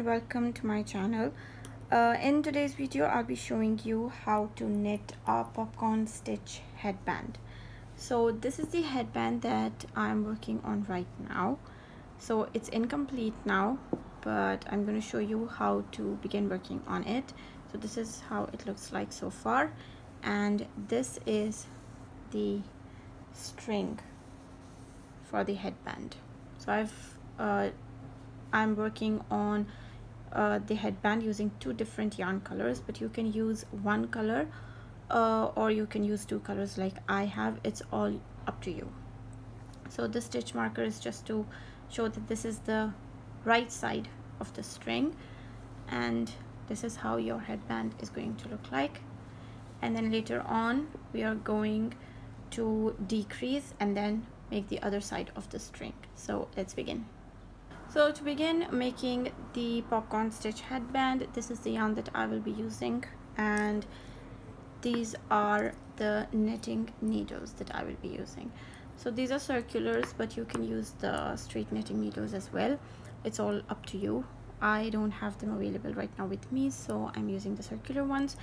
and welcome to my channel. In today's video I'll be showing you how to knit a popcorn stitch headband. So this is the headband that I'm working on right now. So it's incomplete now, but I'm going to show you how to begin working on it. So this is how it looks like so far, and this is the string for the headband. So I'm working on the headband using two different yarn colors, but you can use one color or you can use two colors like I have. It's all up to you. So the stitch marker is just to show that this is the right side of the string, and this is how your headband is going to look like. And then later on we are going to decrease and then make the other side of the string. So let's begin. So to begin making the popcorn stitch headband, this is the yarn that I will be using, and these are the knitting needles that I will be using. So these are circulars, but you can use the straight knitting needles as well. It's all up to you. I don't have them available right now with me, so I'm using the circular ones.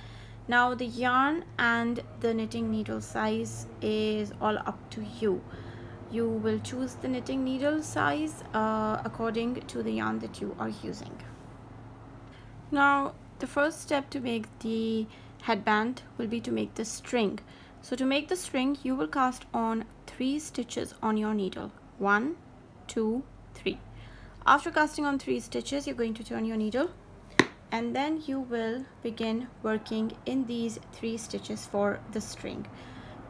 Now the yarn and the knitting needle size is all up to you. You will choose the knitting needle size according to the yarn that you are using. Now the first step to make the headband will be to make the string. So to make the string, you will cast on 3 stitches on your needle. 1, 2, 3. After casting on 3 stitches, you're going to turn your needle, and then you will begin working in these 3 stitches for the string.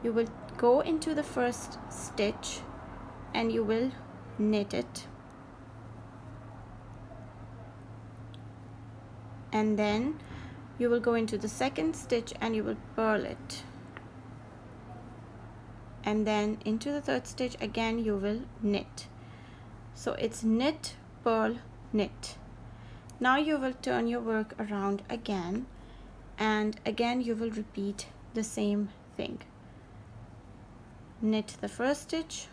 You will go into the first stitch and you will knit it, and then you will go into the second stitch and you will purl it, and then into the third stitch again you will knit. So it's knit, purl, knit. Now you will turn your work around again, and again you will repeat the same thing. Knit the first stitch,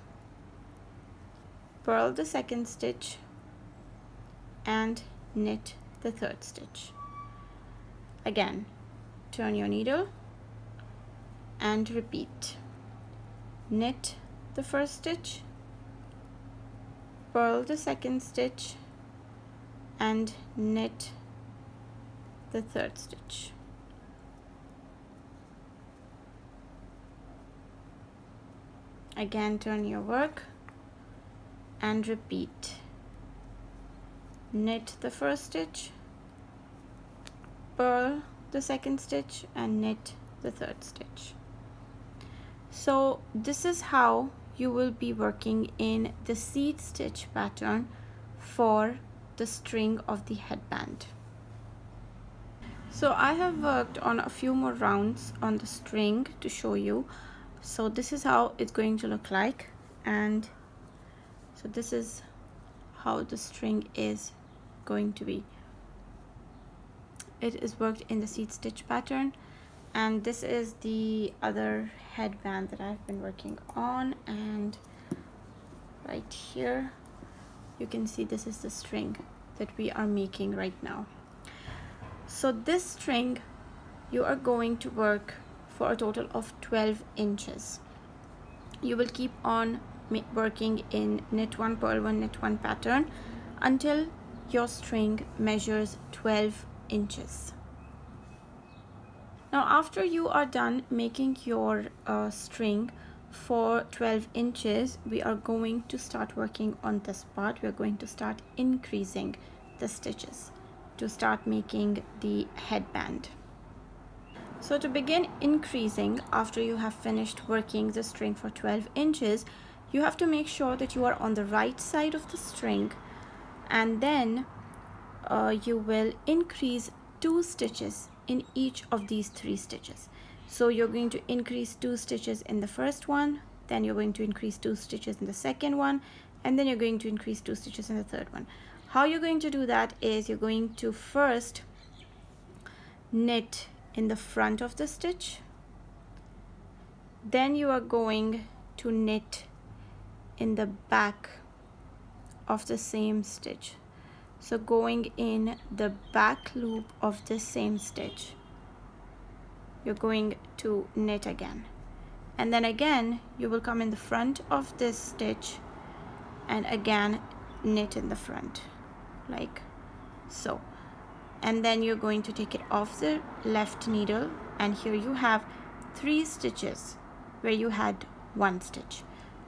purl the second stitch, and knit the third stitch. Again, turn your needle and repeat. Knit the first stitch, purl the second stitch, and knit the third stitch. Again, turn your work and repeat. Knit the first stitch, purl the second stitch, and knit the third stitch. So this is how you will be working in the seed stitch pattern for the string of the headband. So I have worked on a few more rounds on the string to show you. So this is how it's going to look like, and so this is how the string is going to be. It is worked in the seed stitch pattern, and this is the other headband that I've been working on, and right here you can see this is the string that we are making right now. So this string you are going to work for a total of 12 inches. You will keep on working in knit 1, purl 1, knit 1 pattern until your string measures 12 inches. Now after you are done making your string for 12 inches, we are going to start working on this part. We are going to start increasing the stitches to start making the headband. So to begin increasing, after you have finished working the string for 12 inches, you have to make sure that you are on the right side of the string, and then you will increase 2 stitches in each of these 3 stitches. So you're going to increase 2 stitches in the first one, then you're going to increase 2 stitches in the second one, and then you're going to increase 2 stitches in the third one. How you're going to do that is you're going to first knit in the front of the stitch, then you are going to knit in the back of the same stitch. So going in the back loop of the same stitch, you're going to knit again, and then again you will come in the front of this stitch and again knit in the front like so, and then you're going to take it off the left needle, and here you have 3 stitches where you had 1 stitch.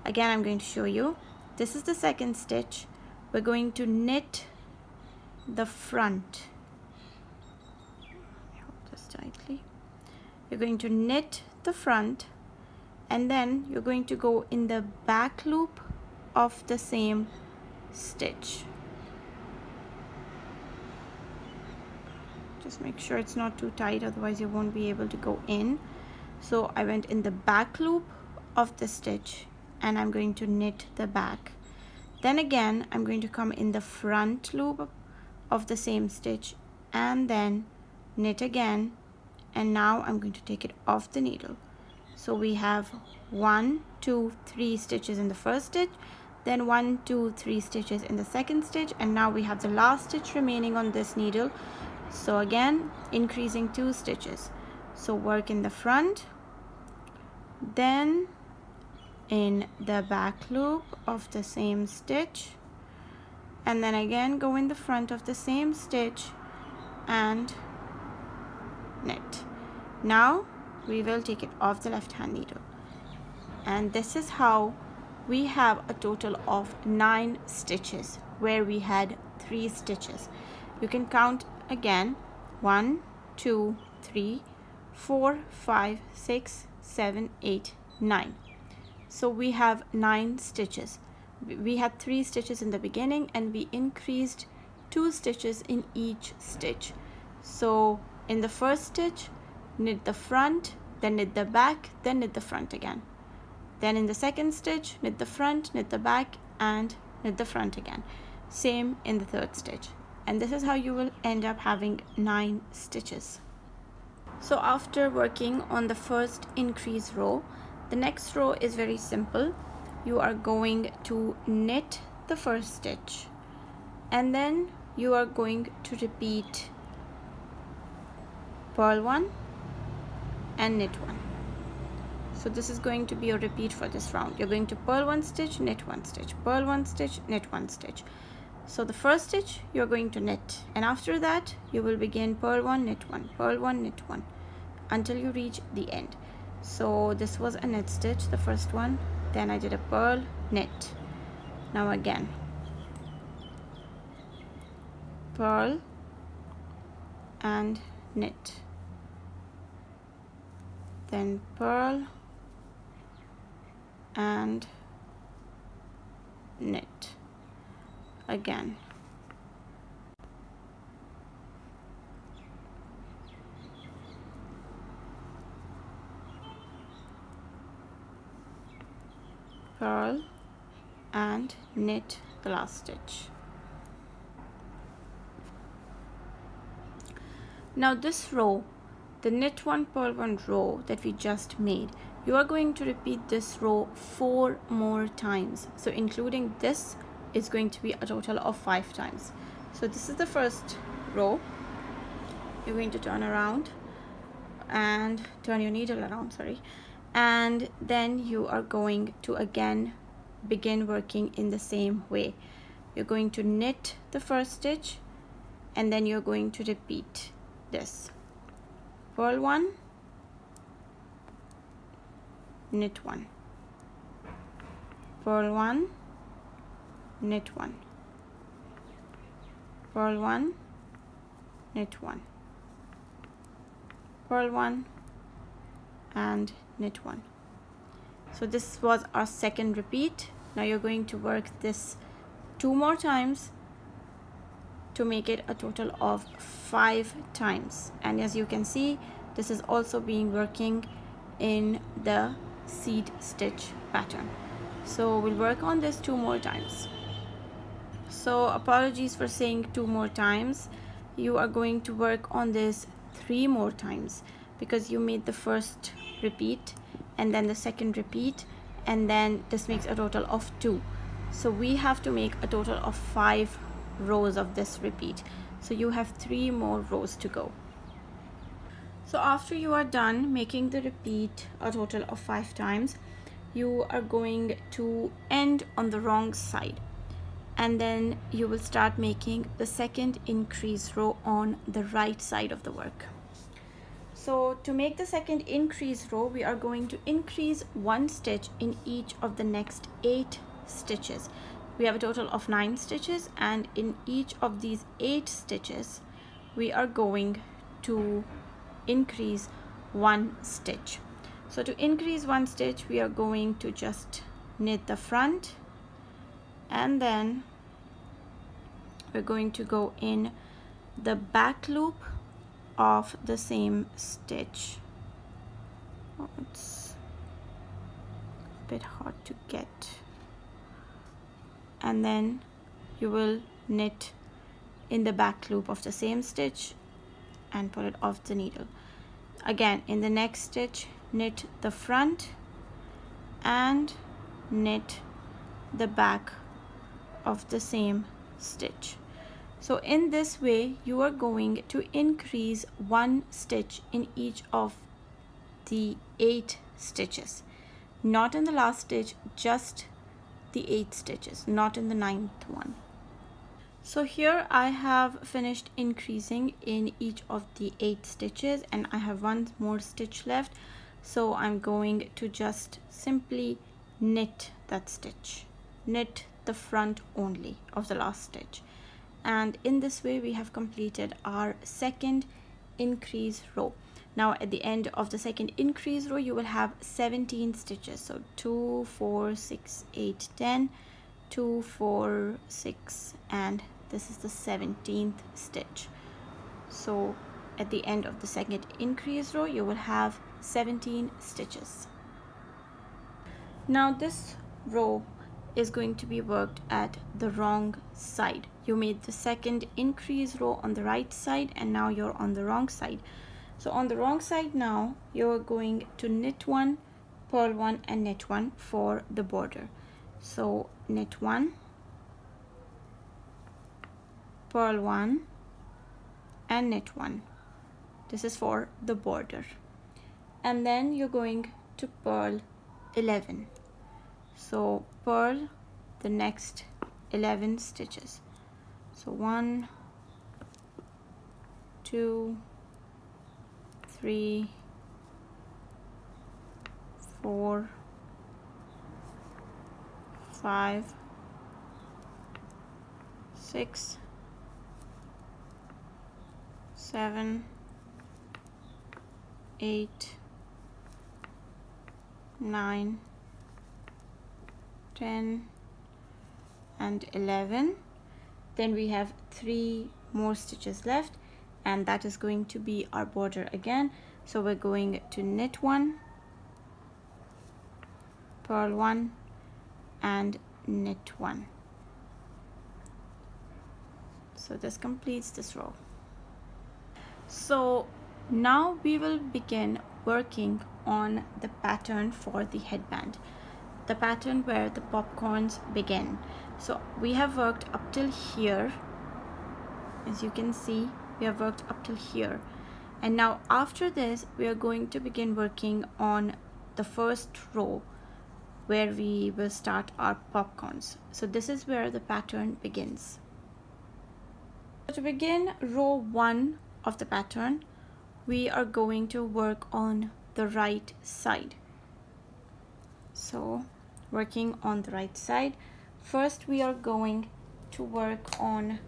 Again, I'm going to show you. This is the second stitch. We're going to knit the front. Hold this tightly. You're going to knit the front, and then you're going to go in the back loop of the same stitch. Just make sure it's not too tight, otherwise you won't be able to go in. So I went in the back loop of the stitch and I'm going to knit the back. Then again I'm going to come in the front loop of the same stitch and then knit again, and now I'm going to take it off the needle. So we have 1, 2, 3 stitches in the first stitch, then 1, 2, 3 stitches in the second stitch, and now we have the last stitch remaining on this needle. So again increasing 2 stitches. So work in the front, then in the back loop of the same stitch, and then again go in the front of the same stitch and knit. Now we will take it off the left hand needle, and this is how we have a total of 9 stitches where we had 3 stitches. You can count again: 1, 2, 3, 4, 5, 6, 7, 8, 9. So we have 9 stitches. We had 3 stitches in the beginning and we increased 2 stitches in each stitch. So in the first stitch, knit the front, then knit the back, then knit the front again. Then in the second stitch, knit the front, knit the back, and knit the front again. Same in the third stitch. And this is how you will end up having 9 stitches. So after working on the first increase row, the next row is very simple. You are going to knit the first stitch, and then you are going to repeat purl 1 and knit 1. So this is going to be a repeat for this round. You're going to purl 1 stitch, knit 1 stitch, purl 1 stitch, knit 1 stitch. So the first stitch you're going to knit, and after that you will begin purl 1, knit 1, purl 1, knit 1 until you reach the end. So this was a knit stitch, the first one, then I did a purl, knit. Now again purl and knit, then purl and knit again. Purl and knit the last stitch. Now this row, the knit 1 purl 1 row that we just made, you are going to repeat this row 4 more times. So including this is going to be a total of 5 times. So this is the first row. You're going to turn around and turn your needle around, and then you are going to again begin working in the same way. You're going to knit the first stitch, and then you're going to repeat this: purl 1, knit 1, purl 1, knit 1, purl 1, knit 1, purl 1 and knit 1. So this was our second repeat. Now you're going to work this 2 more times to make it a total of 5 times. And as you can see, this is also being working in the seed stitch pattern. So we'll work on this 2 more times. So apologies for saying 2 more times. You are going to work on this 3 more times because you made the first repeat and then the second repeat, and then this makes a total of 2. So we have to make a total of 5 rows of this repeat. So you have 3 more rows to go. So after you are done making the repeat a total of 5 times, you are going to end on the wrong side, and then you will start making the second increase row on the right side of the work. So to make the second increase row, we are going to increase 1 stitch in each of the next 8 stitches. We have a total of 9 stitches, and in each of these 8 stitches we are going to increase 1 stitch. So to increase 1 stitch, we are going to just knit the front, and then we're going to go in the back loop of the same stitch. Oh, it's a bit hard to get. And then you will knit in the back loop of the same stitch and pull it off the needle. Again, in the next stitch, knit the front and knit the back of the same stitch. So in this way, you are going to increase 1 stitch in each of the 8 stitches. Not in the last stitch, just the 8 stitches, not in the 9th one. So here I have finished increasing in each of the 8 stitches, and I have 1 more stitch left. So I'm going to just simply knit that stitch, knit the front only of the last stitch. And in this way we have completed our second increase row. Now at the end of the second increase row, you will have 17 stitches. So 2, 4, 6, 8, 10, 2, 4, 6, and this is the 17th stitch. So at the end of the second increase row, you will have 17 stitches. Now this row is going to be worked at the wrong side. You made the second increase row on the right side, and now you're on the wrong side. So on the wrong side now, you're going to knit 1, purl 1, and knit 1 for the border. So knit 1, purl 1, and knit 1. This is for the border. And then you're going to purl 11. So purl the next 11 stitches. So 1, 2, 3, 4, 5, 6, 7, 8, 9, 10, and 11. Then we have 3 more stitches left, and that is going to be our border again. So we're going to knit 1, purl 1, and knit 1. So this completes this row. So now we will begin working on the pattern for the headband, the pattern where the popcorns begin. So we have worked up till here. As you can see, we have worked up till here, and now after this we are going to begin working on the first row where we will start our popcorns. So this is where the pattern begins. So to begin row 1 of the pattern, we are going to work on the right side. So working on the right side, first we are going to work on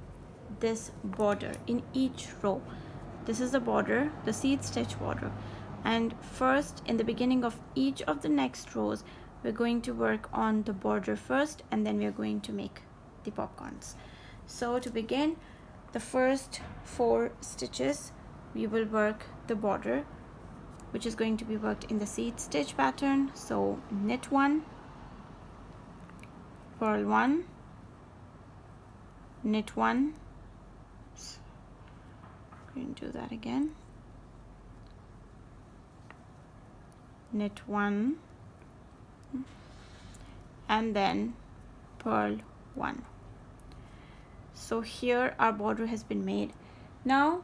this border in each row. This is the border, the seed stitch border, and first in the beginning of each of the next rows we're going to work on the border first, and then we're going to make the popcorns. So to begin, the first 4 stitches we will work the border, which is going to be worked in the seed stitch pattern. So knit 1, purl 1, knit 1. Oops. I'm going to do that again. Knit 1, and then purl 1. So here our border has been made. Now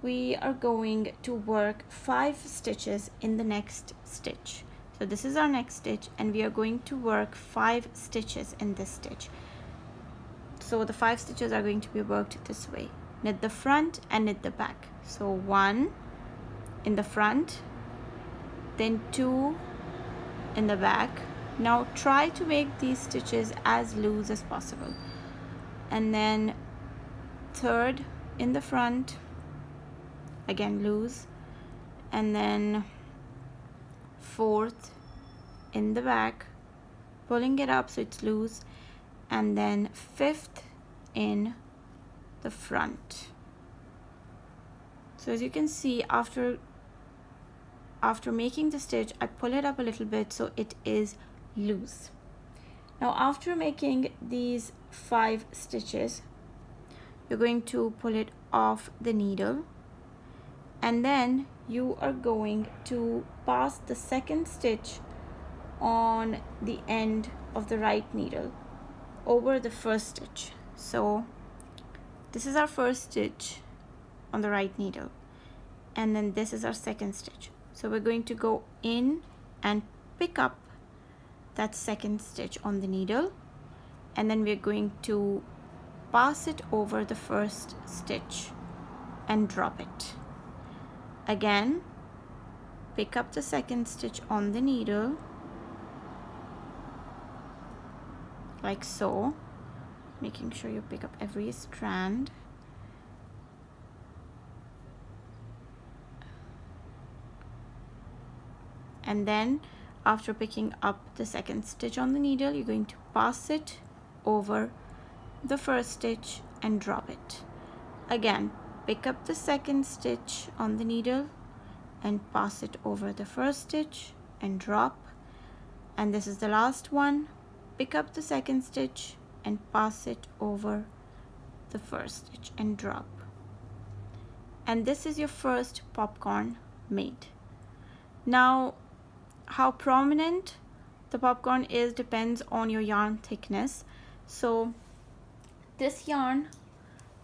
we are going to work 5 stitches in the next stitch. So this is our next stitch, and we are going to work 5 stitches in this stitch. So the 5 stitches are going to be worked this way: knit the front and knit the back. So 1 in the front, then 2 in the back. Now try to make these stitches as loose as possible, and then 3rd in the front, again loose, and then 4th in the back, pulling it up so it's loose, and then 5th in the front. So as you can see, after making the stitch, I pull it up a little bit so it is loose. Now after making these 5 stitches, you're going to pull it off the needle, and then you are going to pass the 2nd stitch on the end of the right needle over the 1st stitch. So this is our 1st stitch on the right needle, and then this is our 2nd stitch. So we're going to go in and pick up that 2nd stitch on the needle, and then we're going to pass it over the 1st stitch and drop it. Again, pick up the 2nd stitch on the needle like so, making sure you pick up every strand. And then after picking up the 2nd stitch on the needle, you're going to pass it over the 1st stitch and drop it. Again, pick up the 2nd stitch on the needle and pass it over the 1st stitch and drop. And this is the last one. Pick up the 2nd stitch and pass it over the 1st stitch and drop. And this is your first popcorn made. Now, how prominent the popcorn is depends on your yarn thickness. So this yarn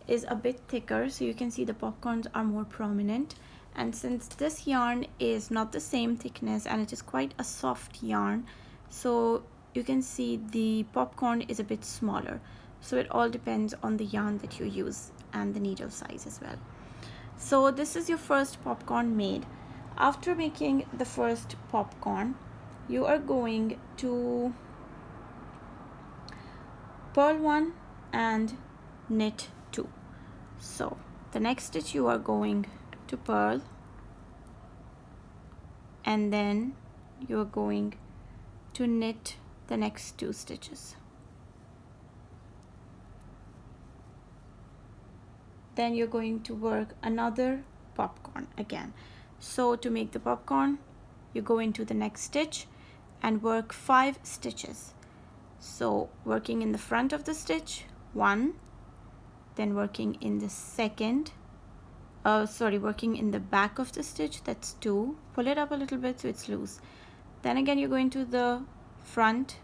is a bit thicker, so you can see the popcorns are more prominent. And since this yarn is not the same thickness and it is quite a soft yarn, so you can see the popcorn is a bit smaller. So it all depends on the yarn that you use and the needle size as well. So this is your first popcorn made. After making the first popcorn, you are going to purl 1 and knit 2. So the next stitch you are going to purl, and then you are going to knit the next 2 stitches. Then you're going to work another popcorn again. So to make the popcorn, you go into the next stitch and work 5 stitches. So working in the front of the stitch, 1, then working in the working in the back of the stitch, that's 2. Pull it up a little bit so it's loose. Then again you go into the front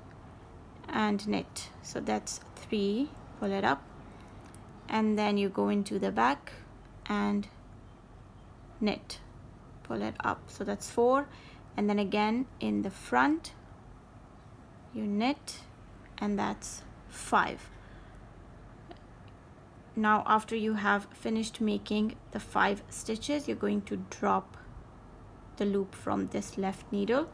and knit, so that's 3. Pull it up, and then you go into the back and knit, pull it up, so that's 4. And then again in the front you knit, and that's 5. Now after you have finished making the 5 stitches, you're going to drop the loop from this left needle.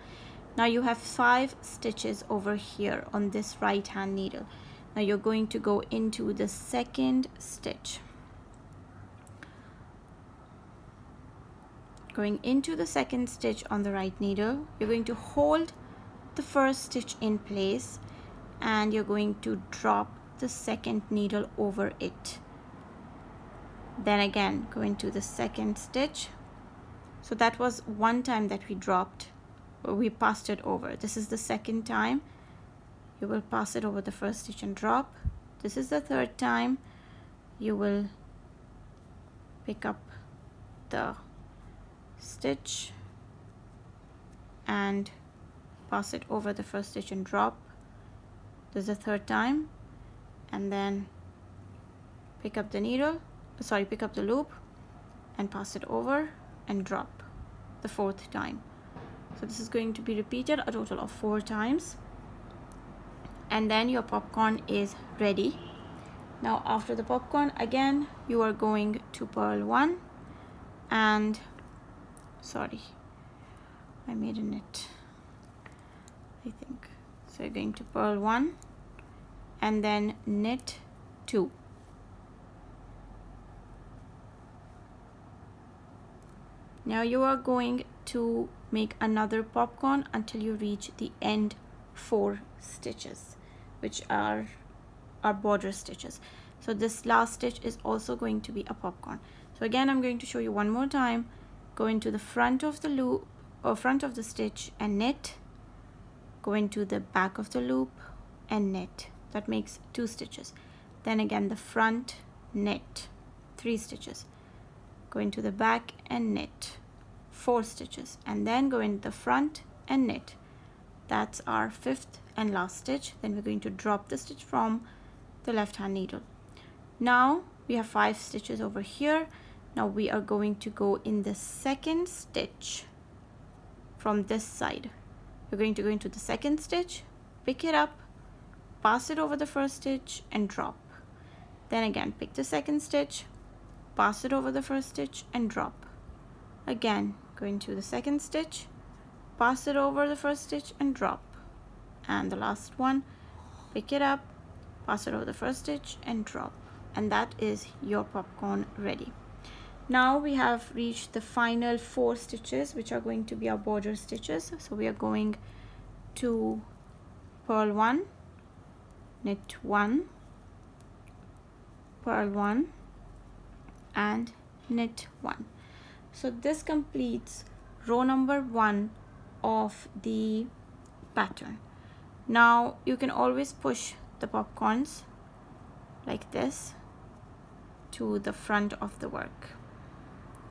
Now you have 5 stitches over here on this right hand needle. Now you're going to go into the 2nd stitch. Going into the 2nd stitch on the right needle, you're going to hold the 1st stitch in place, and you're going to drop the 2nd needle over it. Then again go into the 2nd stitch. So that was one time that we dropped, or we passed it over. This is the 2nd time. You will pass it over the 1st stitch and drop. This is the 3rd time. You will pick up the stitch and pass it over the 1st stitch and drop. This is the 3rd time, and then pick up the pick up the loop and pass it over and drop the 4th time. So this is going to be repeated a total of 4 times, and then your popcorn is ready. Now after the popcorn, again you are going to purl 1 and I made a knit, I think. So you're going to purl 1 and then knit 2. Now you are going to make another popcorn until you reach the end 4 stitches, which are our border stitches. So this last stitch is also going to be a popcorn. So again, I'm going to show you one more time. Go into the front of the loop or front of the stitch and knit. Go into the back of the loop and knit. That makes 2 stitches. Then again the front, knit, 3 stitches. Go into the back and knit, 4 stitches, and then go into the front and knit. That's our 5th and last stitch. Then we're going to drop the stitch from the left hand needle. Now we have 5 stitches over here. Now we are going to go in the 2nd stitch from this side. We're going to go into the 2nd stitch, pick it up, pass it over the 1st stitch and drop. Then again pick the 2nd stitch, pass it over the 1st stitch and drop. Again go into the 2nd stitch, pass it over the 1st stitch and drop. And the last one, pick it up, pass it over the 1st stitch and drop. And that is your popcorn ready. Now we have reached the final 4 stitches, which are going to be our border stitches. So we are going to purl 1, knit 1, purl 1 and knit 1. So this completes row number 1 of the pattern. Now you can always push the popcorns like this to the front of the work,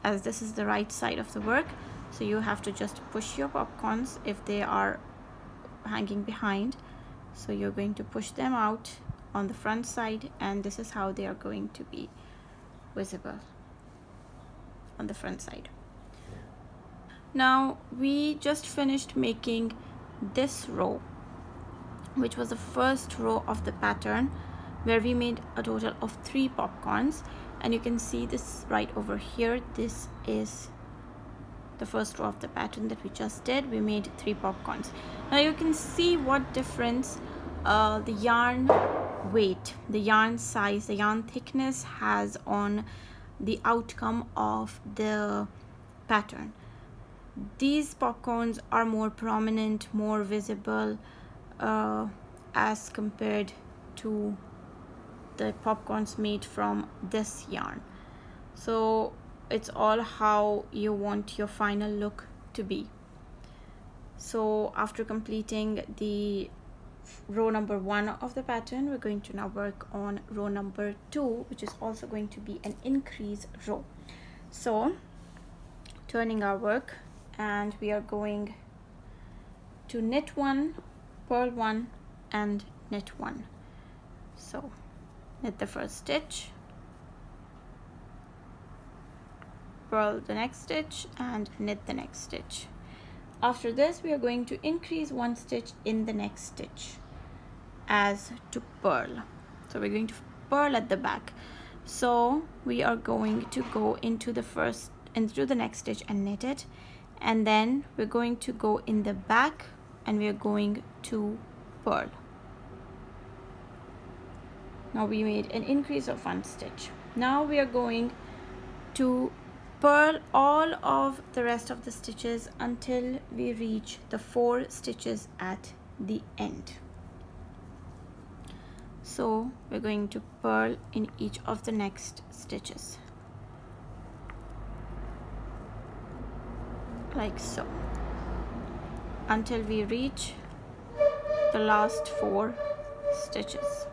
as this is the right side of the work. So you have to just push your popcorns if they are hanging behind. So you're going to push them out on the front side, and this is how they are going to be visible on the front side. Now we just finished making this row, which was the first row of the pattern, where we made a total of 3 popcorns. And you can see this right over here. This is the first row of the pattern that we just did. We made 3 popcorns. Now you can see what difference the yarn weight, the yarn size, the yarn thickness has on the outcome of the pattern. These popcorns are more prominent, more visible as compared to the popcorns made from this yarn. So it's all how you want your final look to be. So after completing the row number 1 of the pattern, we're going to now work on row number 2, which is also going to be an increase row. So turning our work, and we are going to knit 1, purl 1 and knit 1. So knit the first stitch, purl the next stitch and knit the next stitch. After this, we are going to increase 1 stitch in the next stitch as to purl. So we're going to purl at the back. So we are going to go into the next stitch and knit it, and then we're going to go in the back and we are going to purl. Now we made an increase of 1 stitch. Now we are going to purl all of the rest of the stitches until we reach the 4 stitches at the end. So we're going to purl in each of the next stitches, like so, until we reach the last 4 stitches.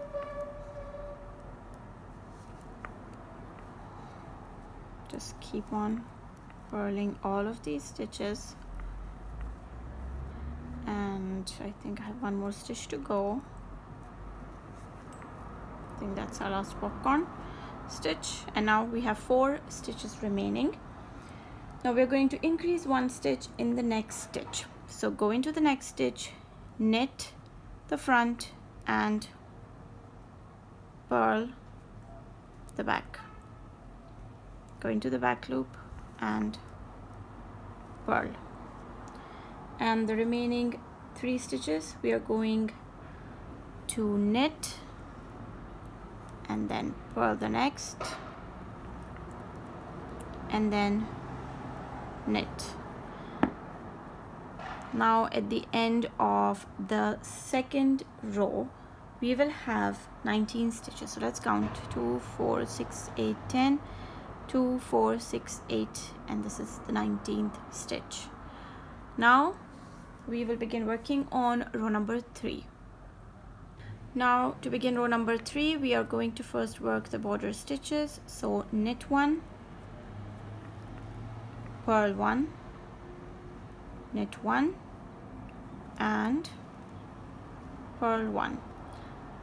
Just keep on purling all of these stitches, and I think I have 1 more stitch to go. I think that's our last popcorn. stitch, and now we have 4 stitches remaining. Now we're going to increase 1 stitch in the next stitch. So go into the next stitch, knit the front and purl the back. Go into the back loop and purl. And the remaining 3 stitches we are going to knit and then purl the next and then knit. Now at the end of the second row we will have 19 stitches. So let's count 2, 4, 6, 8, 10, 2, 4, 6, 8, and this is the 19th stitch. Now we will begin working on row number 3. Now to begin row number 3 we are going to first work the border stitches. So knit 1, purl 1, knit 1 and purl 1.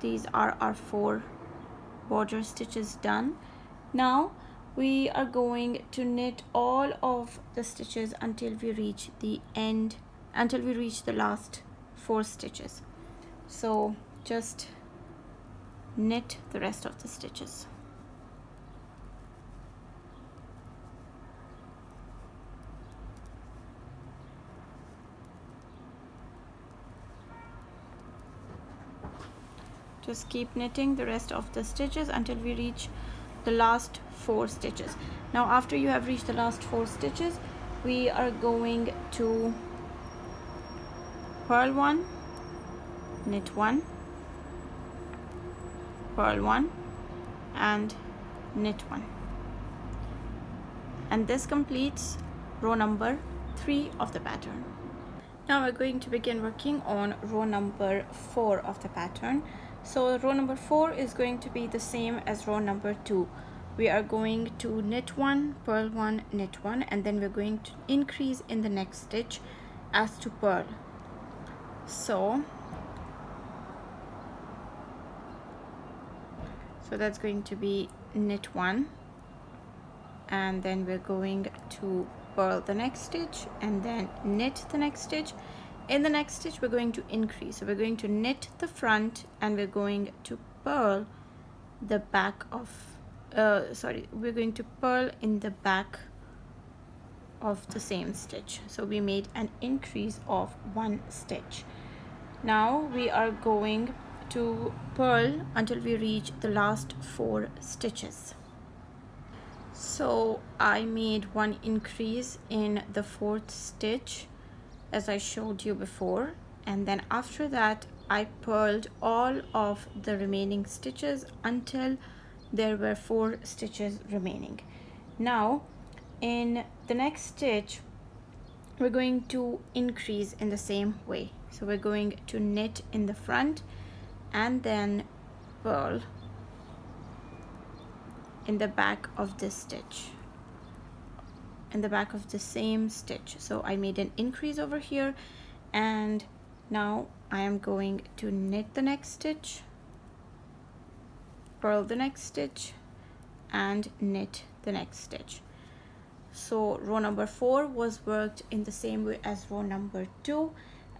These are our 4 border stitches done. Now we are going to knit all of the stitches until we reach the end, until we reach the last 4 stitches. So just knit the rest of the stitches. Just keep knitting the rest of the stitches until we reach the last 4 stitches. Now after you have reached the last 4 stitches we are going to purl 1, knit 1, purl 1 and knit 1, and this completes row number 3 of the pattern. Now we're going to begin working on row number 4 of the pattern. So row number 4 is going to be the same as row number 2. We are going to knit 1, purl 1, knit 1, and then we're going to increase in the next stitch as to purl. So that's going to be knit 1 and then we're going to purl the next stitch and then knit the next stitch. In the next stitch we're going to increase, so we're going to knit the front and we're going to purl the back of we're going to purl in the back of the same stitch. So we made an increase of 1 stitch. Now we are going to purl until we reach the last 4 stitches. So I made 1 increase in the 4th stitch as I showed you before, and then after that I purled all of the remaining stitches until there were 4 stitches remaining. Now in the next stitch we're going to increase in the same way. So we're going to knit in the front and then purl in the back of this stitch, in the back of the same stitch. So I made an increase over here and now I am going to knit the next stitch, purl the next stitch and knit the next stitch. So row number 4 was worked in the same way as row number 2,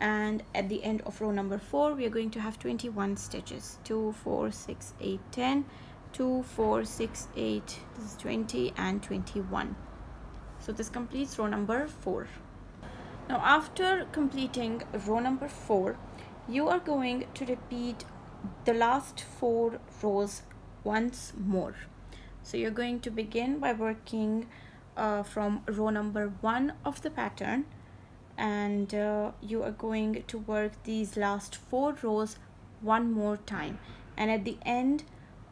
and at the end of row number 4 we are going to have 21 stitches. 2, 4, 6, 8, 10, 2, 4, 6, 8, this is 20 and 21. So this completes row number 4. Now after completing row number 4 you are going to repeat the last 4 rows once more. So you're going to begin by working from row number 1 of the pattern, and you are going to work these last 4 rows one more time, and at the end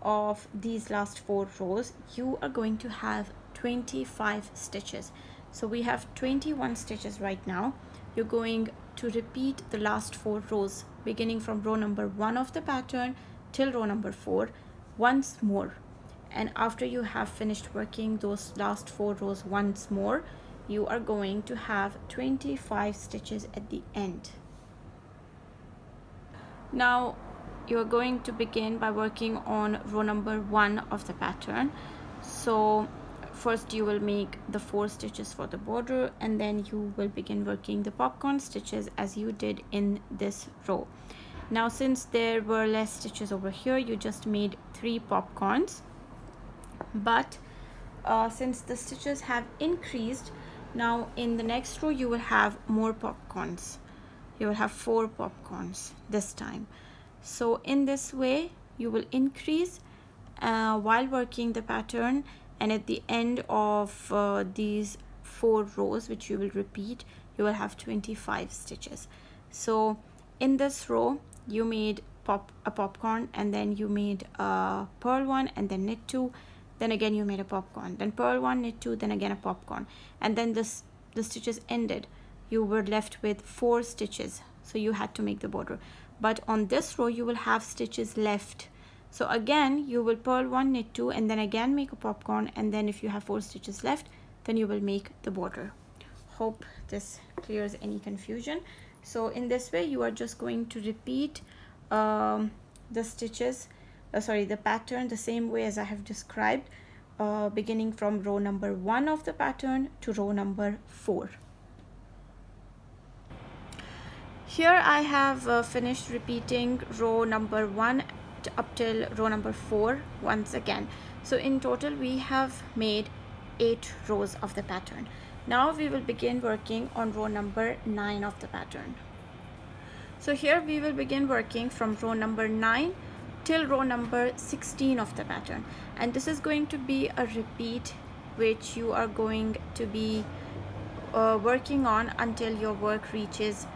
of these last 4 rows you are going to have 25 stitches. So we have 21 stitches right now. You're going to repeat the last 4 rows beginning from row number 1 of the pattern till row number 4 once more, and after you have finished working those last 4 rows once more you are going to have 25 stitches at the end. Now you are going to begin by working on row number 1 of the pattern. So first you will make the 4 stitches for the border, and then you will begin working the popcorn stitches as you did in this row. Now since there were less stitches over here, you just made 3 popcorns, but since the stitches have increased, now in the next row you will have more popcorns. You will have 4 popcorns this time. So in this way you will increase while working the pattern, and at the end of these 4 rows, which you will repeat, you will have 25 stitches. So in this row you made a popcorn, and then you made a purl 1 and then knit 2, then again you made a popcorn, then purl 1, knit 2, then again a popcorn, and then the stitches ended. You were left with 4 stitches, so you had to make the border. But on this row you will have stitches left, so again you will purl 1, knit 2, and then again make a popcorn, and then if you have 4 stitches left, then you will make the border. Hope this clears any confusion. So in this way you are just going to repeat the stitches, the pattern the same way as I have described, beginning from row number 1 of the pattern to row number 4. Here I have finished repeating row number 1 up till row number 4 once again. So in total we have made 8 rows of the pattern. Now we will begin working on row number 9 of the pattern. So here we will begin working from row number 9 till row number 16 of the pattern, and this is going to be a repeat which you are going to be working on until your work reaches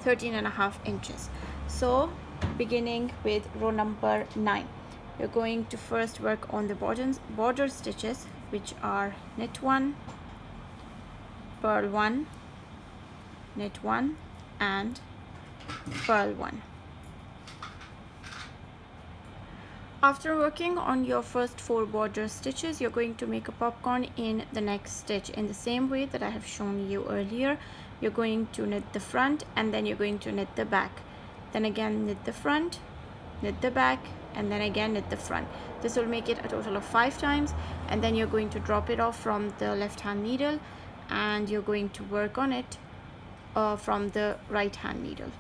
13.5 inches. So beginning with row number 9, you're going to first work on the border stitches, which are knit 1, purl 1, knit 1, and purl 1. After working on your first 4 border stitches, you're going to make a popcorn in the next stitch in the same way that I have shown you earlier. You're going to knit the front, and then you're going to knit the back, then again knit the front, knit the back, and then again knit the front. This will make it a total of 5 times, and then you're going to drop it off from the left hand needle, and you're going to work on it from the right hand needle.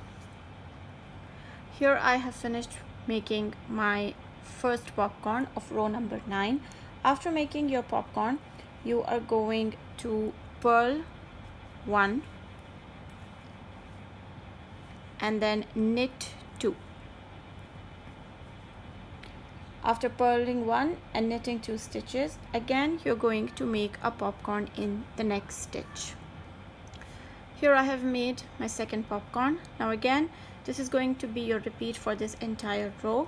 Here I have finished making my first popcorn of row number 9. After making your popcorn, you are going to purl 1 and then knit 2. After purling 1 and knitting 2 stitches, again you're going to make a popcorn in the next stitch. Here I have made my second popcorn. Now again, this is going to be your repeat for this entire row.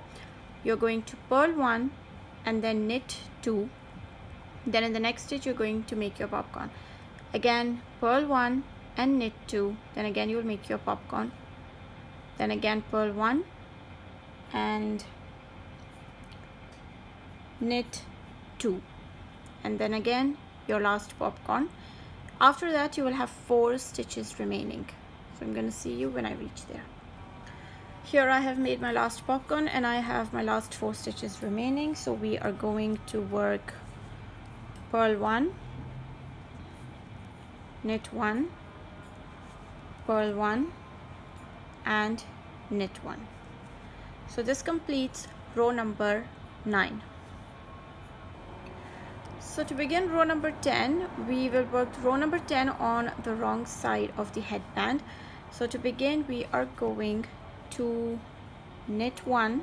You're going to purl 1 and then knit 2. Then in the next stitch you're going to make your popcorn. Again purl 1 and knit 2. Then again you will make your popcorn. Then again purl 1 and knit 2. And then again your last popcorn. After that you will have 4 stitches remaining. So I'm going to see you when I reach there. Here I have made my last popcorn and I have my last 4 stitches remaining. So we are going to work purl 1, knit 1, purl 1, and knit 1. So this completes row number 9. So to begin row number 10, we will work row number 10 on the wrong side of the headband. So to begin, we are going to knit 1,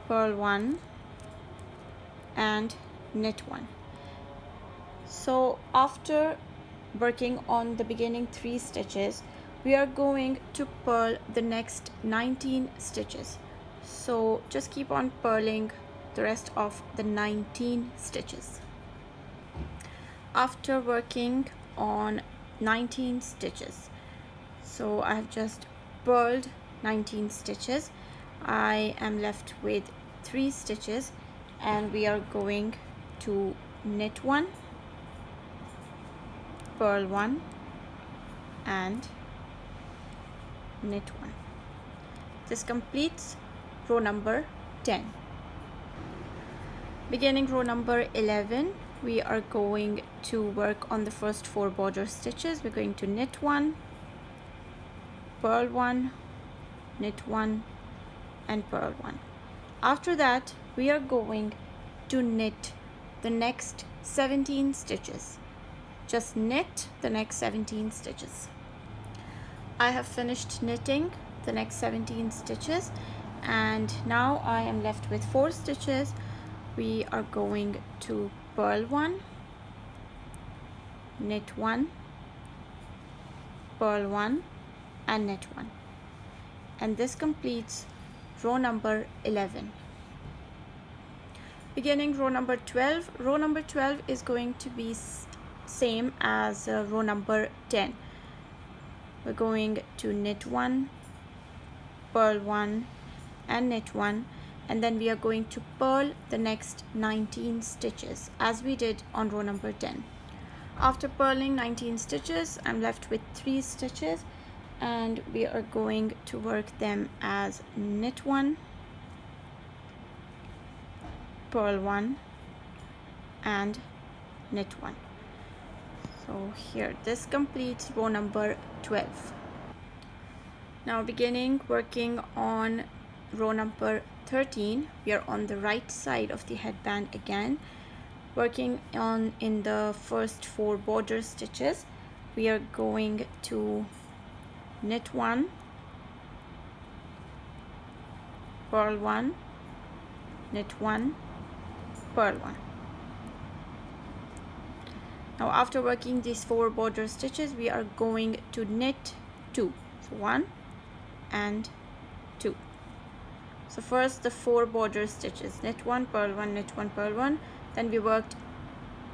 purl 1, and knit 1. So after working on the beginning 3 stitches, we are going to purl the next 19 stitches. So just keep on purling the rest of the 19 stitches. After working on 19 stitches, so I have just purled 19 stitches, I am left with 3 stitches, and we are going to knit 1, purl 1, and knit 1. This completes row number 10. Beginning row number 11, we are going to work on the first 4 border stitches. We're going to knit 1, purl 1, knit 1, and purl 1. After that, we are going to knit the next 17 stitches. Just knit the next 17 stitches. I have finished knitting the next 17 stitches, and now I am left with 4 stitches. We are going to purl 1, knit 1, purl 1, and knit 1. And this completes row number 11. Beginning row number 12. Row number 12 is going to be same as row number 10. We're going to knit 1, purl 1, and knit 1, and then we are going to purl the next 19 stitches as we did on row number 10. After purling 19 stitches, I'm left with 3 stitches, and we are going to work them as knit 1, purl 1, and knit 1. So here, this completes row number 12. Now beginning working on row number 13, we are on the right side of the headband again, working on in the first 4 border stitches. We are going to knit 1, purl 1, knit 1, purl 1. Now after working these 4 border stitches, we are going to knit 2. So 1 and 2. So first the 4 border stitches, knit 1, purl 1, knit 1, purl 1. Then we worked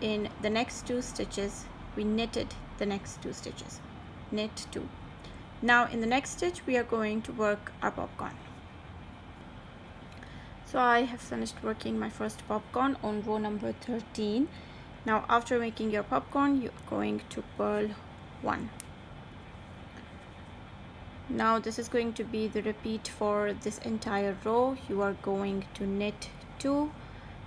in the next 2 stitches, we knitted the next 2 stitches, knit 2. Now in the next stitch, we are going to work our popcorn. So I have finished working my first popcorn on row number 13. Now after making your popcorn, you're going to purl 1. Now this is going to be the repeat for this entire row. You are going to knit 2.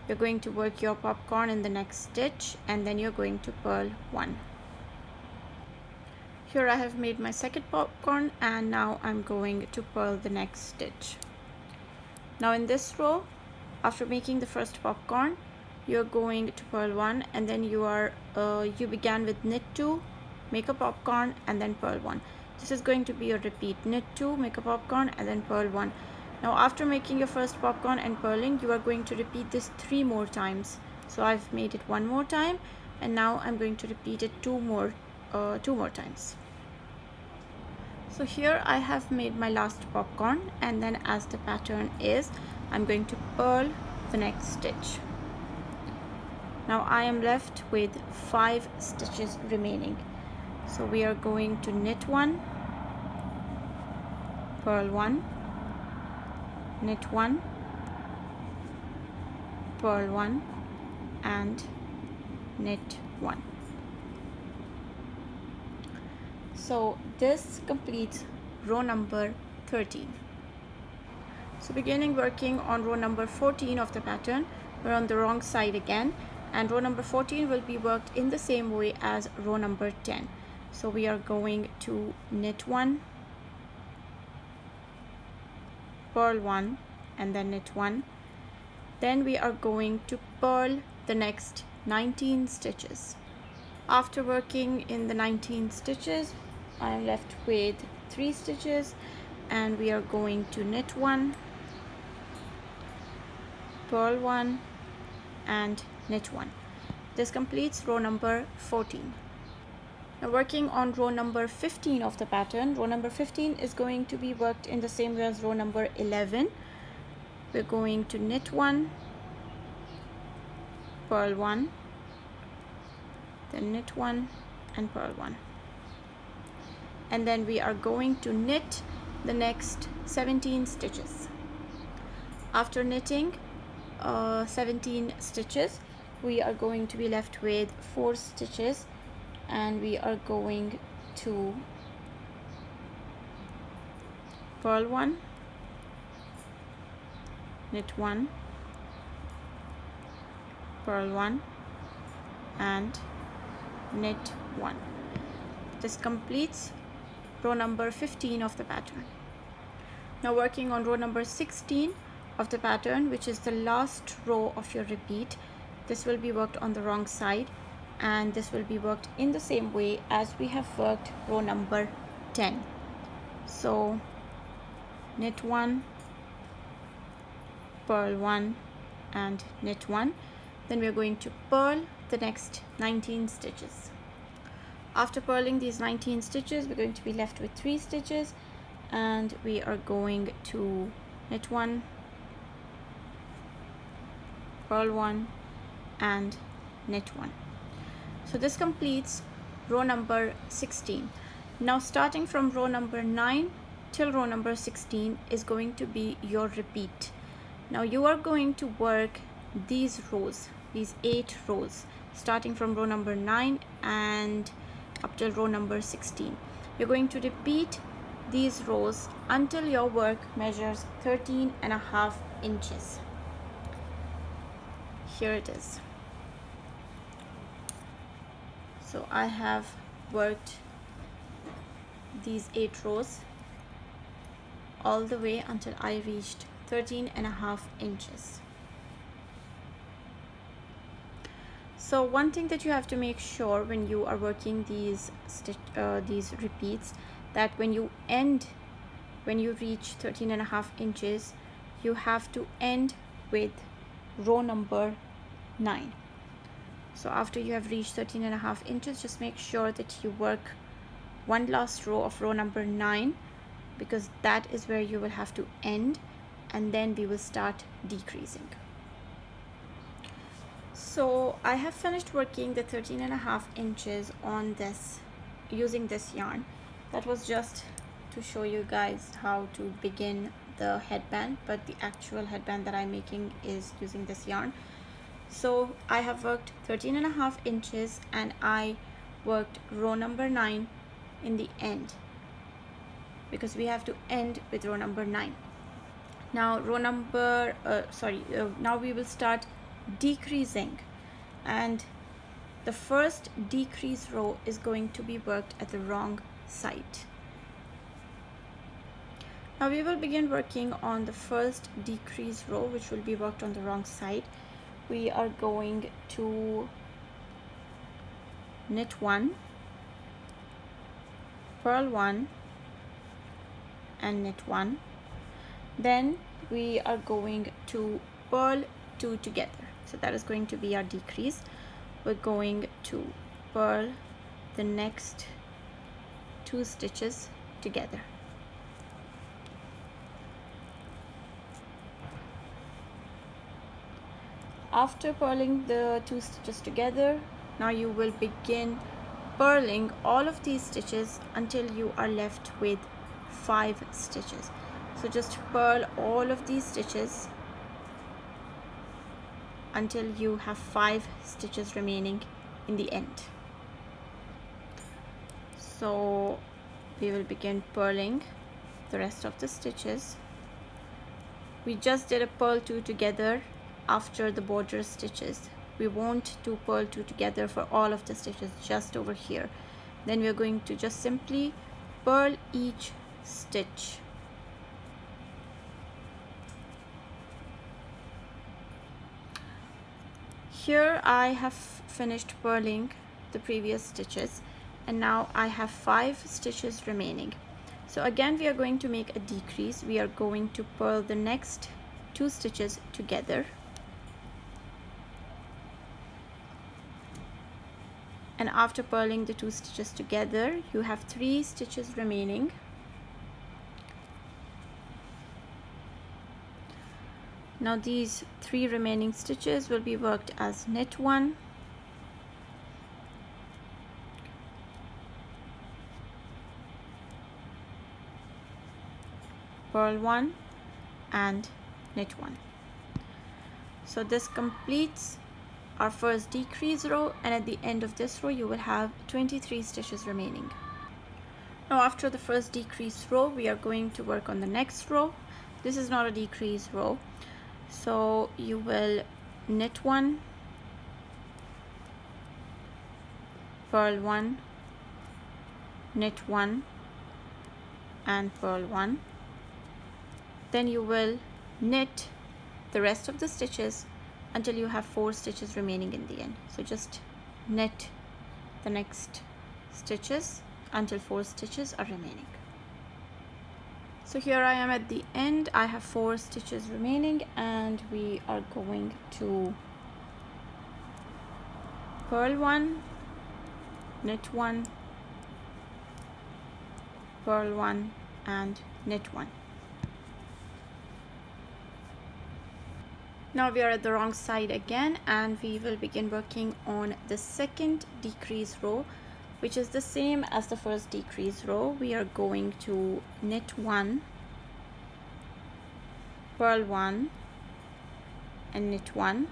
You're going to work your popcorn in the next stitch, and then you're going to purl 1. Here I have made my second popcorn, and now I'm going to purl the next stitch. Now in this row, after making the first popcorn, you're going to purl 1, and then you began with knit 2, make a popcorn, and then purl 1. This is going to be a repeat: knit 2, make a popcorn, and then purl 1. Now after making your first popcorn and purling, you are going to repeat this 3 more times. So I've made it 1 more time, and now I'm going to repeat it 2 more times. So here I have made my last popcorn, and then as the pattern is, I'm going to purl the next stitch. Now I am left with 5 stitches remaining. So we are going to knit 1, purl 1, knit 1, purl 1, and knit 1. So this completes row number 13. So beginning working on row number 14 of the pattern, we're on the wrong side again, and row number 14 will be worked in the same way as row number 10. So we are going to knit 1, purl 1, and then knit 1. Then we are going to purl the next 19 stitches. After working in the 19 stitches, I am left with 3 stitches, and we are going to knit 1, purl 1, and knit 1. This completes row number 14. Now working on row number 15 of the pattern, row number 15 is going to be worked in the same way as row number 11. We're going to knit 1, purl 1, then knit 1, and purl 1. And then we are going to knit the next 17 stitches. After knitting 17 stitches, we are going to be left with 4 stitches, and we are going to purl 1, knit 1, purl 1 and knit 1. This completes row number 15 of the pattern. Now working on row number 16 of the pattern, which is the last row of your repeat, this will be worked on the wrong side, and this will be worked in the same way as we have worked row number 10. So knit 1, purl 1 and knit 1. Then we are going to purl the next 19 stitches. After purling these 19 stitches, we're going to be left with 3 stitches, and we are going to knit 1, purl 1 and knit 1. So this completes row number 16. Now starting from row number 9 till row number 16 is going to be your repeat. Now you are going to work these rows, these 8 rows, starting from row number 9 and up till row number 16. You're going to repeat these rows until your work measures 13.5 inches. Here it is. So I have worked these 8 rows all the way until I reached 13.5 inches. So one thing that you have to make sure when you are working these repeats, that when you reach 13.5 inches, you have to end with row number 9. So after you have reached 13.5 inches, just make sure that you work one last row of row number 9, because that is where you will have to end, and then we will start decreasing. So I have finished working the 13.5 inches on this using this yarn. That was just to show you guys how to begin the headband, but the actual headband that I'm making is using this yarn. So I have worked 13.5 inches and I worked row number 9 in the end, because we have to end with row number 9. Now now we will start decreasing, and the first decrease row is going to be worked at the wrong side. Now we will begin working on the first decrease row, which will be worked on the wrong side. We are going to knit 1, purl 1 and knit 1. Then we are going to purl 2 together. So that is going to be our decrease. We're going to purl the next 2 stitches together. After purling the 2 stitches together, now you will begin purling all of these stitches until you are left with 5 stitches. So just purl all of these stitches until you have 5 stitches remaining in the end. So we will begin purling the rest of the stitches. We just did a purl 2 together after the border stitches. We won't do purl 2 together for all of the stitches, just over here. Then we are going to just simply purl each stitch. Here I have finished purling the previous stitches, and now I have 5 stitches remaining. So again we are going to make a decrease. We are going to purl the next 2 stitches together, and after purling the 2 stitches together, you have 3 stitches remaining. Now these 3 remaining stitches will be worked as knit 1, purl 1 and knit 1. So this completes our first decrease row, and at the end of this row you will have 23 stitches remaining. Now after the first decrease row, we are going to work on the next row. This is not a decrease row. So you will knit 1, purl 1, knit 1 and purl 1. Then you will knit the rest of the stitches until you have 4 stitches remaining in the end. So just knit the next stitches until 4 stitches are remaining. So here I am at the end. I have 4 stitches remaining and we are going to purl 1, knit 1, purl 1 and knit 1. Now we are at the wrong side again, and we will begin working on the second decrease row, which is the same as the first decrease row. We are going to knit 1, purl 1 and knit 1.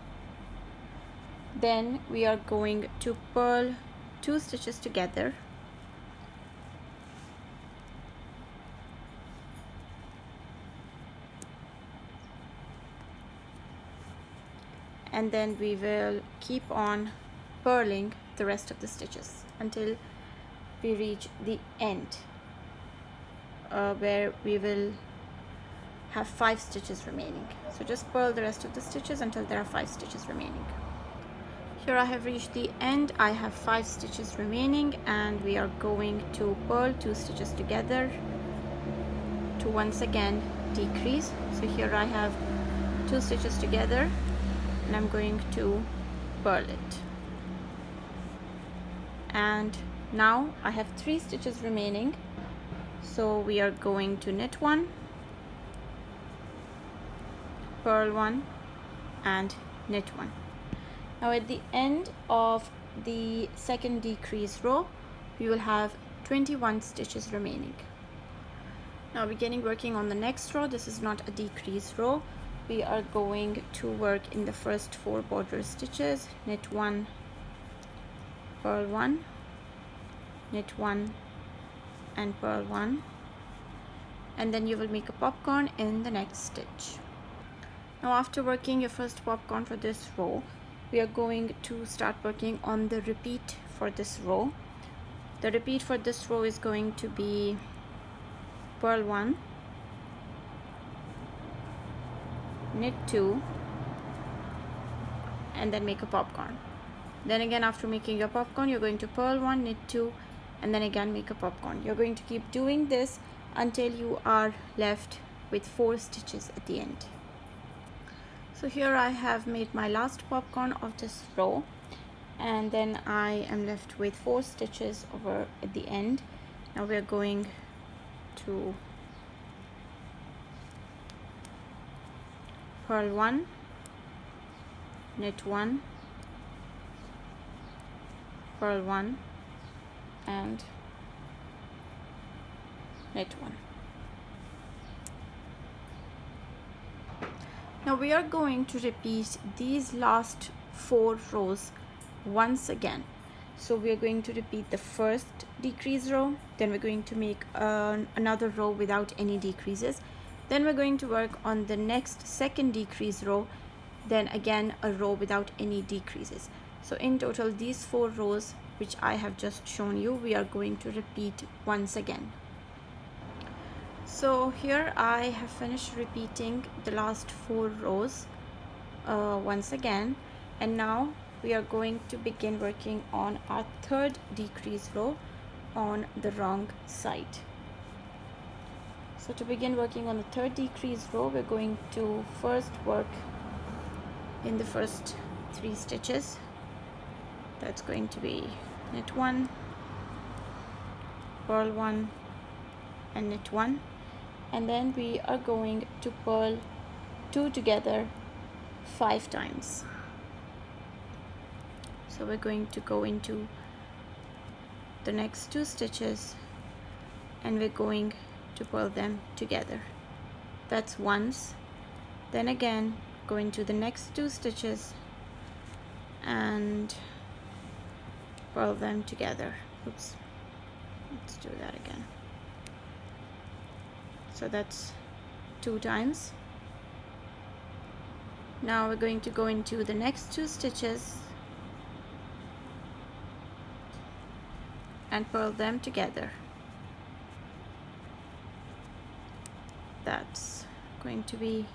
Then we are going to purl 2 stitches together, and then we will keep on purling the rest of the stitches until we reach the end, where we will have 5 stitches remaining. So just purl the rest of the stitches until there are 5 stitches remaining. Here I have reached the end. I have 5 stitches remaining, and we are going to purl 2 stitches together to once again decrease. So here I have 2 stitches together and I'm going to purl it. And now I have 3 stitches remaining, so we are going to knit 1, purl 1 and knit 1. Now at the end of the second decrease row, we will have 21 stitches remaining. Now beginning working on the next row. This is not a decrease row. We are going to work in the first 4 border stitches. Knit 1, purl 1, knit 1 and purl 1, and then you will make a popcorn in the next stitch. Now after working your first popcorn for this row, we are going to start working on the repeat for this row. The repeat for this row is going to be purl 1, knit 2 and then make a popcorn. Then again, after making your popcorn, you're going to purl 1, knit 2 and then again make a popcorn. You're going to keep doing this until you are left with 4 stitches at the end. So here I have made my last popcorn of this row, and then I am left with 4 stitches over at the end. Now we are going to purl 1, knit 1, purl 1 and knit 1. Now we are going to repeat these last 4 rows once again. So we are going to repeat the first decrease row, then we're going to make another row without any decreases, then we're going to work on the next second decrease row, then again a row without any decreases. So in total, these 4 rows which I have just shown you, we are going to repeat once again. So here I have finished repeating the last 4 rows once again, and now we are going to begin working on our third decrease row on the wrong side. So to begin working on the third decrease row, we're going to first work in the first 3 stitches. That's going to be knit 1, purl 1 and knit 1, and then we are going to purl 2 together 5 times. So we're going to go into the next 2 stitches and we're going to purl them together. That's once. Then again go into the next 2 stitches and purl them together. Oops, let's do that again. So that's 2 times. Now we're going to go into the next 2 stitches and purl them together. That's going to be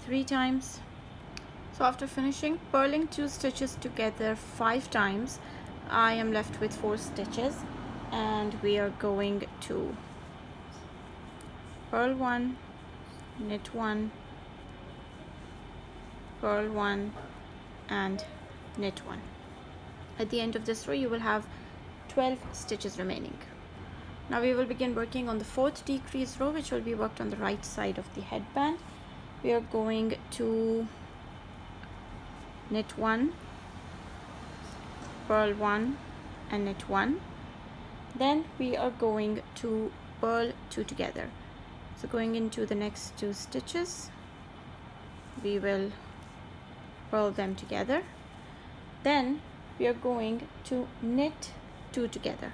3 times. So after finishing purling 2 stitches together 5 times, I am left with 4 stitches, and we are going to purl 1, knit 1, purl 1 and knit 1. At the end of this row you will have 12 stitches remaining. Now we will begin working on the 4th decrease row, which will be worked on the right side of the headband. We are going to knit 1, purl 1 and knit 1. Then we are going to purl 2 together. So going into the next 2 stitches, we will purl them together. Then we are going to knit 2 together.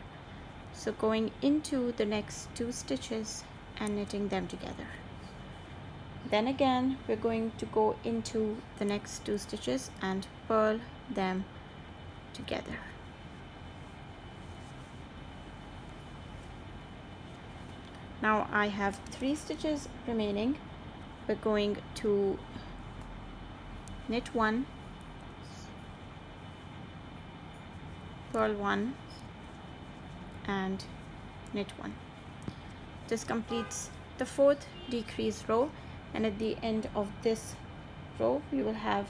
So going into the next 2 stitches and knitting them together. Then again we're going to go into the next 2 stitches and purl them together. Now I have 3 stitches remaining. We're going to knit 1, purl 1 and knit 1. This completes the 4th decrease row, and at the end of this row we will have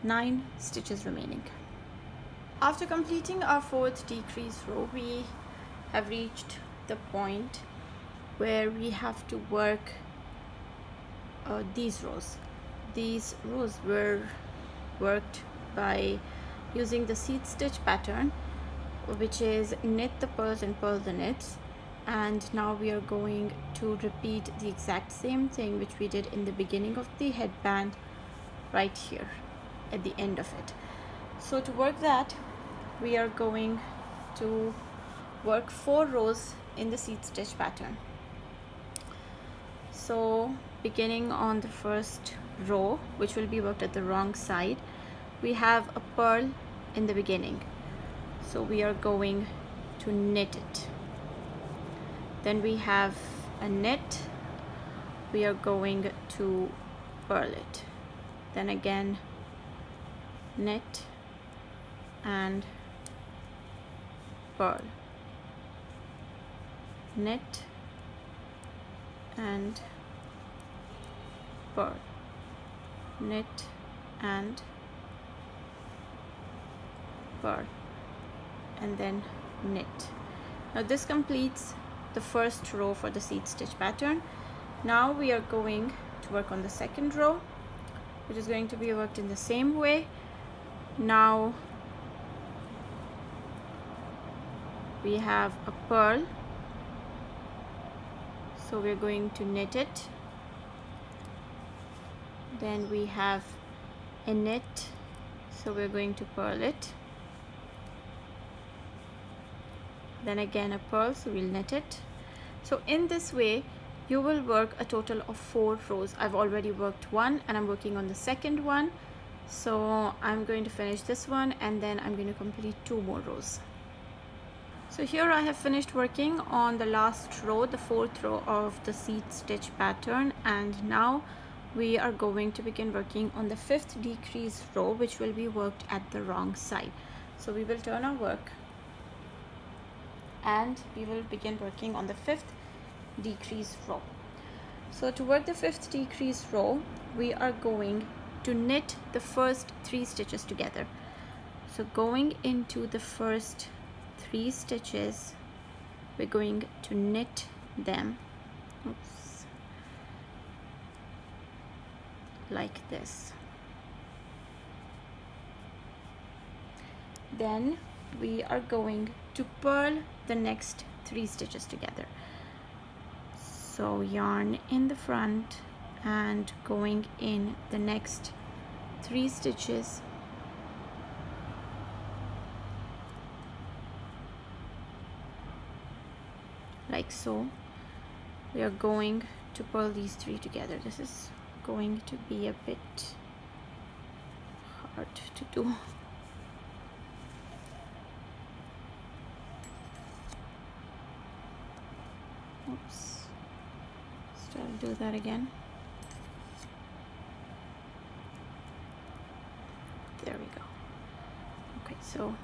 9 stitches remaining. After completing our 4th decrease row, we have reached the point where we have to work these rows. These rows were worked by using the seed stitch pattern, which is knit the purls and purl the knits. And now we are going to repeat the exact same thing which we did in the beginning of the headband right here at the end of it. So to work that, we are going to work 4 rows in the seed stitch pattern. So beginning on the first row, which will be worked at the wrong side, we have a purl in the beginning, so we are going to knit it. Then we have a knit, we are going to purl it. Then again knit and purl, knit and purl, knit and purl, and then knit. Now this completes the first row for the seed stitch pattern. Now we are going to work on the second row, which is going to be worked in the same way. Now we have a purl, so we're going to knit it. Then we have a knit, so we're going to purl it. Then again a purl, so we'll knit it. So in this way you will work a total of 4 rows. I've already worked 1 and I'm working on the second one, so I'm going to finish this one and then I'm going to complete 2 more rows. So here I have finished working on the last row, the 4th row of the seed stitch pattern, and now we are going to begin working on the 5th decrease row, which will be worked at the wrong side. So we will turn our work and we will begin working on the 5th decrease row. So to work the 5th decrease row, we are going to knit the first 3 stitches together. So going into the first 3 stitches, we're going to knit them, like this. Then we are going to purl the next 3 stitches together. So yarn in the front and going in the next 3 stitches, like so. We are going to purl these 3 together. This is going to be a bit hard to do. Oops. So I'll do that again. There we go. Okay, so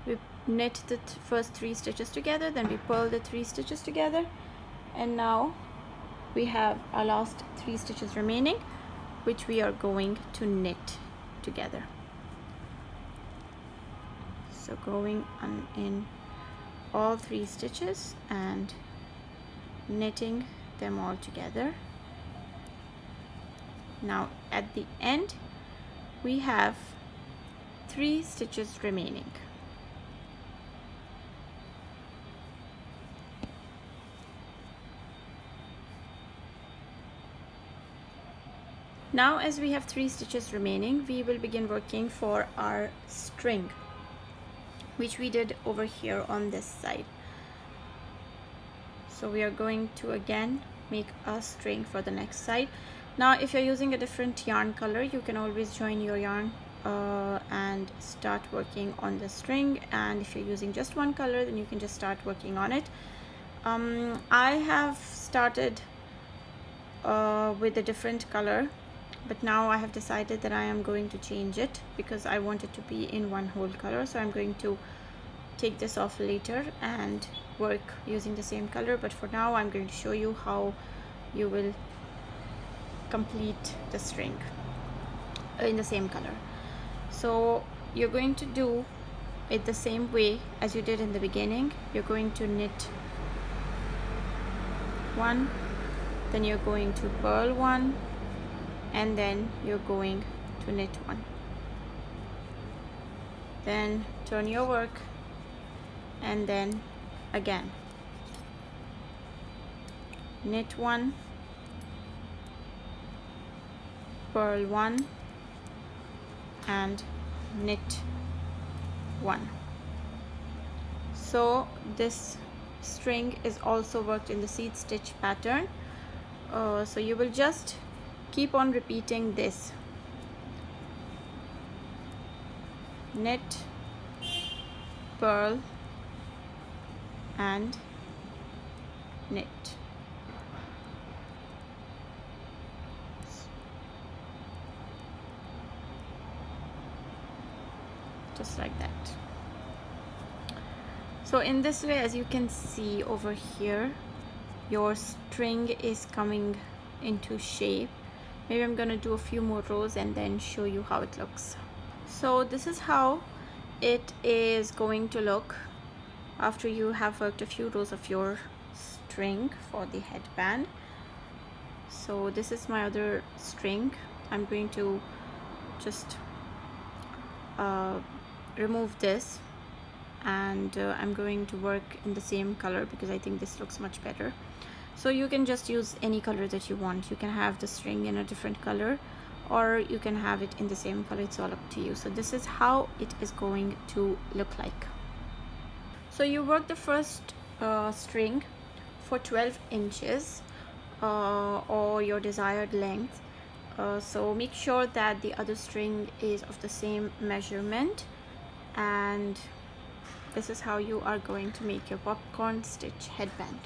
we knit the first 3 stitches together, then we purl the 3 stitches together, and now we have our last 3 stitches remaining, which we are going to knit together. So going on in all 3 stitches and knitting them all together. Now at the end we have 3 stitches remaining. Now as we have 3 stitches remaining, we will begin working for our string, which we did over here on this side. So we are going to again make a string for the next side. Now if you're using a different yarn color, you can always join your yarn and start working on the string, and if you're using just one color, then you can just start working on it. I have started with a different color, but now I have decided that I am going to change it because I want it to be in one whole color. So I'm going to take this off later and work using the same color, but for now I'm going to show you how you will complete the string in the same color. So you're going to do it the same way as you did in the beginning. You're going to knit 1, then you're going to purl 1, and then you're going to knit 1. Then turn your work, and then again knit 1, purl 1, and knit 1. So this string is also worked in the seed stitch pattern. So you will just keep on repeating this: knit, purl, and knit. Just like that. So in this way, as you can see over here, your string is coming into shape. Maybe I'm gonna do a few more rows and then show you how it looks. So this is how it is going to look after you have worked a few rows of your string for the headband. So this is my other string. I'm going to just remove this, and I'm going to work in the same color because I think this looks much better. So you can just use any color that you want. You can have the string in a different color, or you can have it in the same color. It's all up to you. So this is how it is going to look like. So you work the first string for 12 inches or your desired length. So make sure that the other string is of the same measurement, and this is how you are going to make your popcorn stitch headband.